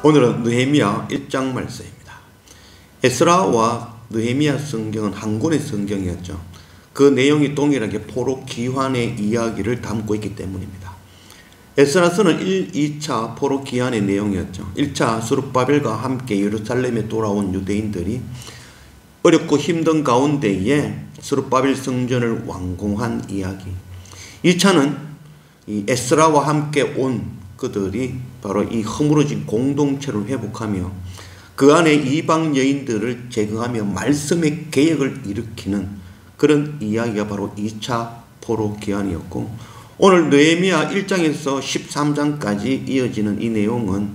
오늘은 느헤미야 1장 말씀입니다. 에스라와 느헤미야 성경은 한 권의 성경이었죠. 그 내용이 동일하게 포로 귀환의 이야기를 담고 있기 때문입니다. 에스라서는 2차 포로 귀환의 내용이었죠. 1차 스룹바벨과 함께 예루살렘에 돌아온 유대인들이 어렵고 힘든 가운데에 스룹바벨 성전을 완공한 이야기. 2차는 이 에스라와 함께 온 그들이 바로 이 허물어진 공동체를 회복하며 그 안에 이방 여인들을 제거하며 말씀의 개혁을 일으키는 그런 이야기가 바로 2차 포로 귀환이었고, 오늘 느헤미야 1장에서 13장까지 이어지는 이 내용은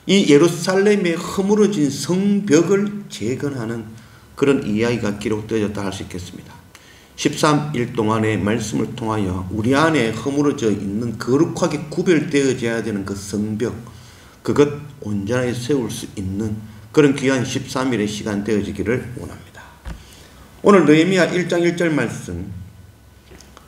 이 예루살렘의 허물어진 성벽을 재건하는 그런 이야기가 기록되어졌다 할 수 있겠습니다. 13일 동안의 말씀을 통하여 우리 안에 허물어져 있는 거룩하게 구별되어져야 되는 그 성벽, 그것 온전하게 세울 수 있는 그런 귀한 13일의 시간 되어지기를 원합니다. 오늘 느헤미야 1장 1절 말씀,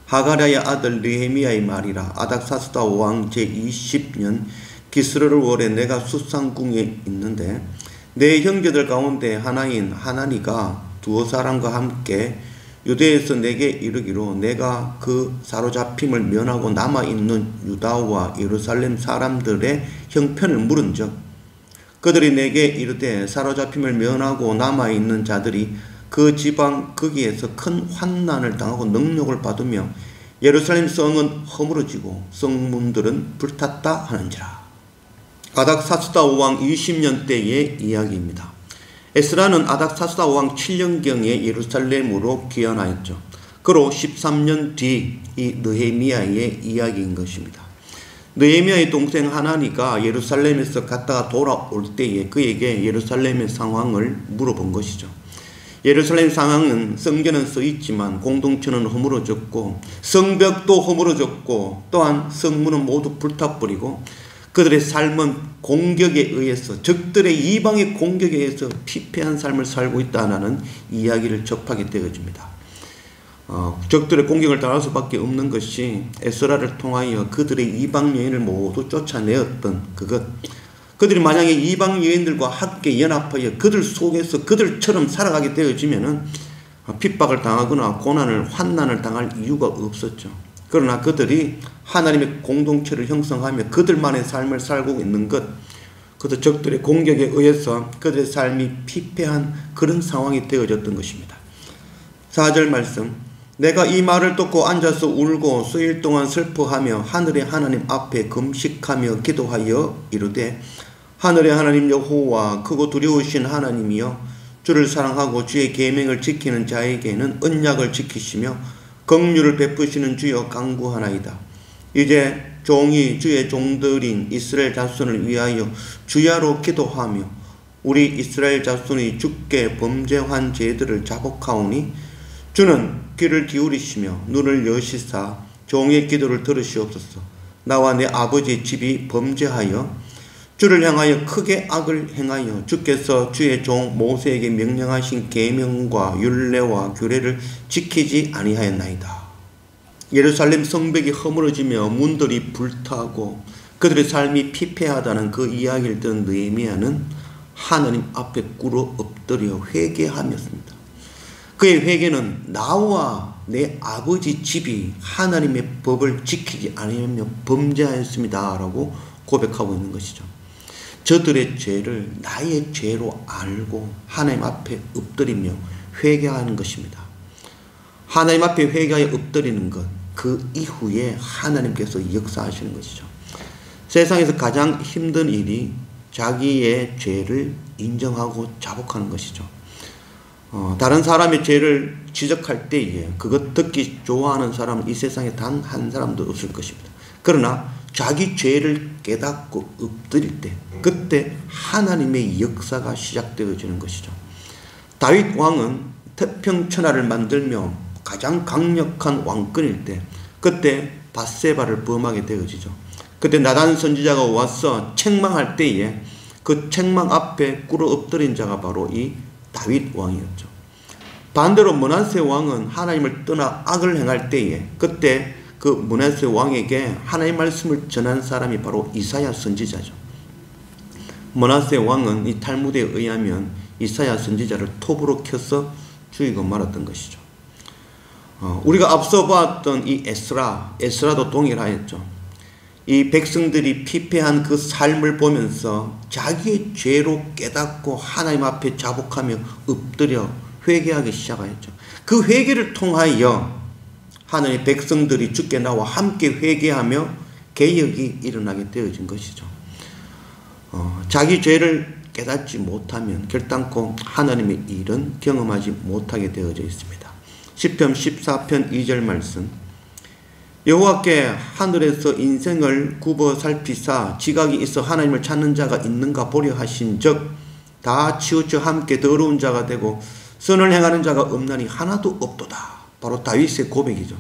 하가랴의 아들 느헤미야의 말이라. 아닥사스다 왕 제20년 기스르 월에 내가 수상궁에 있는데 내 형제들 가운데 하나인 하나니가 두어 사람과 함께 유대에서 내게 이르기로 내가 그 사로잡힘을 면하고 남아있는 유다와 예루살렘 사람들의 형편을 물은즉 그들이 내게 이르되 사로잡힘을 면하고 남아있는 자들이 그 지방 거기에서 큰 환난을 당하고 능욕을 받으며 예루살렘 성은 허물어지고 성문들은 불탔다 하는지라. 아닥사스다 왕 20년 때의 이야기입니다. 에스라는 아닥사스다 왕 7년경에 예루살렘으로 귀환하였죠. 그로 13년 뒤 이 느헤미야의 이야기인 것입니다. 느헤미야의 동생 하나니가 예루살렘에서 갔다가 돌아올 때에 그에게 예루살렘의 상황을 물어본 것이죠. 예루살렘 상황은 성전은 써 있지만 공동체는 허물어졌고 성벽도 허물어졌고 또한 성문은 모두 불타버리고 그들의 삶은 공격에 의해서, 적들의 이방의 공격에 의해서 피폐한 삶을 살고 있다는 이야기를 접하게 되어집니다. 적들의 공격을 당할 수밖에 없는 것이 에스라를 통하여 그들의 이방 여인을 모두 쫓아내었던 그것. 그들이 만약에 이방 여인들과 함께 연합하여 그들 속에서 그들처럼 살아가게 되어지면은 핍박을 당하거나 고난을, 환난을 당할 이유가 없었죠. 그러나 그들이 하나님의 공동체를 형성하며 그들만의 삶을 살고 있는 것, 그들 적들의 공격에 의해서 그들의 삶이 피폐한 그런 상황이 되어졌던 것입니다. 4절 말씀, 내가 이 말을 듣고 앉아서 울고 수일 동안 슬퍼하며 하늘의 하나님 앞에 금식하며 기도하여 이르되 하늘의 하나님 여호와 크고 두려우신 하나님이여 주를 사랑하고 주의 계명을 지키는 자에게는 언약을 지키시며 긍휼을 베푸시는 주여 간구하나이다. 이제 종이 주의 종들인 이스라엘 자손을 위하여 주야로 기도하며 우리 이스라엘 자손이 주께 범죄한 죄들을 자복하오니 주는 귀를 기울이시며 눈을 여시사 종의 기도를 들으시옵소서. 나와 내 아버지 집이 범죄하여 주를 향하여 크게 악을 행하여 주께서 주의 종 모세에게 명령하신 계명과 율례와 규례를 지키지 아니하였나이다. 예루살렘 성벽이 허물어지며 문들이 불타고 그들의 삶이 피폐하다는 그 이야기를 듣는 느헤미야는 하나님 앞에 꿇어 엎드려 회개하였습니다. 그의 회개는 나와 내 아버지 집이 하나님의 법을 지키지 아니하며 범죄하였습니다 라고 고백하고 있는 것이죠. 저들의 죄를 나의 죄로 알고 하나님 앞에 엎드리며 회개하는 것입니다. 하나님 앞에 회개하여 엎드리는 것, 그 이후에 하나님께서 역사하시는 것이죠. 세상에서 가장 힘든 일이 자기의 죄를 인정하고 자복하는 것이죠. 다른 사람의 죄를 지적할 때에 그것 듣기 좋아하는 사람은 이 세상에 단 한 사람도 없을 것입니다. 그러나 자기 죄를 깨닫고 엎드릴 때 그때 하나님의 역사가 시작되어지는 것이죠. 다윗 왕은 태평천하를 만들며 가장 강력한 왕권일 때 그때 밧세바를 범하게 되어지죠. 그때 나단 선지자가 와서 책망할 때에 그 책망 앞에 꿇어 엎드린 자가 바로 이 다윗 왕이었죠. 반대로 므낫세 왕은 하나님을 떠나 악을 행할 때에 그때 그 므낫세 왕에게 하나님의 말씀을 전한 사람이 바로 이사야 선지자죠. 므낫세 왕은 이 탈무드에 의하면 이사야 선지자를 톱으로 켜서 죽이고 말았던 것이죠. 우리가 앞서 봤던 이 에스라도 동일하였죠. 이 백성들이 피폐한 그 삶을 보면서 자기의 죄로 깨닫고 하나님 앞에 자복하며 엎드려 회개하기 시작하였죠. 그 회개를 통하여 하나님의 백성들이 주께 나와 함께 회개하며 개혁이 일어나게 되어진 것이죠. 자기 죄를 깨닫지 못하면 결단코 하나님의 일은 경험하지 못하게 되어져 있습니다. 시편 14편 2절 말씀. 여호와께 하늘에서 인생을 굽어 살피사 지각이 있어 하나님을 찾는 자가 있는가 보려 하신즉 다 치우쳐 함께 더러운 자가 되고 선을 행하는 자가 없나니 하나도 없도다. 바로 다윗의 고백이죠.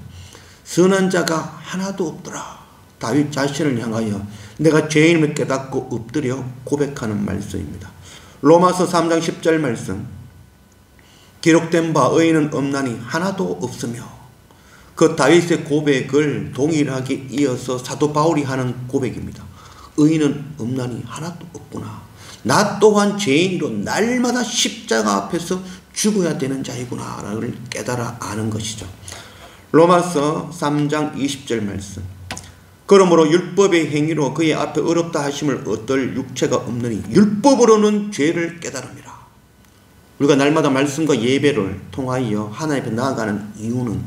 선한 자가 하나도 없더라. 다윗 자신을 향하여 내가 죄인임을 깨닫고 엎드려 고백하는 말씀입니다. 로마서 3장 10절 말씀. 기록된 바 의인은 없나니 하나도 없으며, 그 다윗의 고백을 동일하게 이어서 사도 바울이 하는 고백입니다. 의인은 없나니 하나도 없구나. 나 또한 죄인으로 날마다 십자가 앞에서 죽어야 되는 자이구나 라를 깨달아 아는 것이죠. 로마서 3장 20절 말씀. 그러므로 율법의 행위로 그의 앞에 어렵다 하심을 얻을 육체가 없느니 율법으로는 죄를 깨달음이라. 우리가 날마다 말씀과 예배를 통하여 하나님 앞에 나아가는 이유는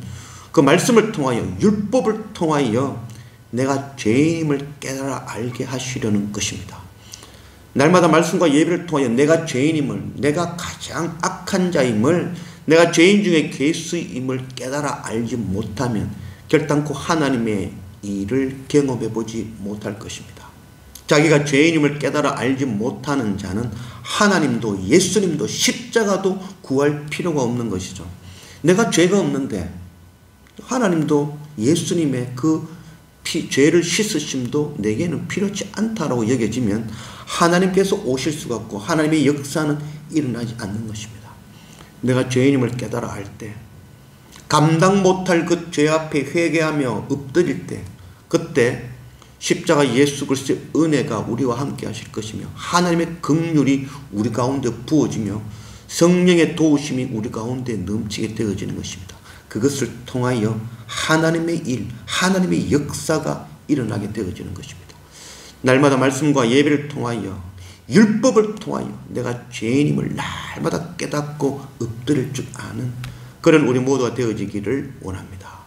그 말씀을 통하여, 율법을 통하여 내가 죄인임을 깨달아 알게 하시려는 것입니다. 날마다 말씀과 예배를 통하여 내가 죄인임을, 내가 가장 악한 자임을, 내가 죄인 중에 괴수임을 깨달아 알지 못하면 결단코 하나님의 일을 경험해 보지 못할 것입니다. 자기가 죄인임을 깨달아 알지 못하는 자는 하나님도 예수님도 십자가도 구할 필요가 없는 것이죠. 내가 죄가 없는데 하나님도 예수님의 그 죄를 씻으심도 내게는 필요치 않다라고 여겨지면 하나님께서 오실 수가 없고 하나님의 역사는 일어나지 않는 것입니다. 내가 죄인임을 깨달아 알 때, 감당 못할 그 죄 앞에 회개하며 엎드릴 때, 그때 십자가 예수 그리스도의 은혜가 우리와 함께 하실 것이며 하나님의 긍휼이 우리 가운데 부어지며 성령의 도우심이 우리 가운데 넘치게 되어지는 것입니다. 그것을 통하여 하나님의 일, 하나님의 역사가 일어나게 되어지는 것입니다. 날마다 말씀과 예배를 통하여, 율법을 통하여 내가 죄인임을 날마다 깨닫고 엎드릴 줄 아는 그런 우리 모두가 되어지기를 원합니다.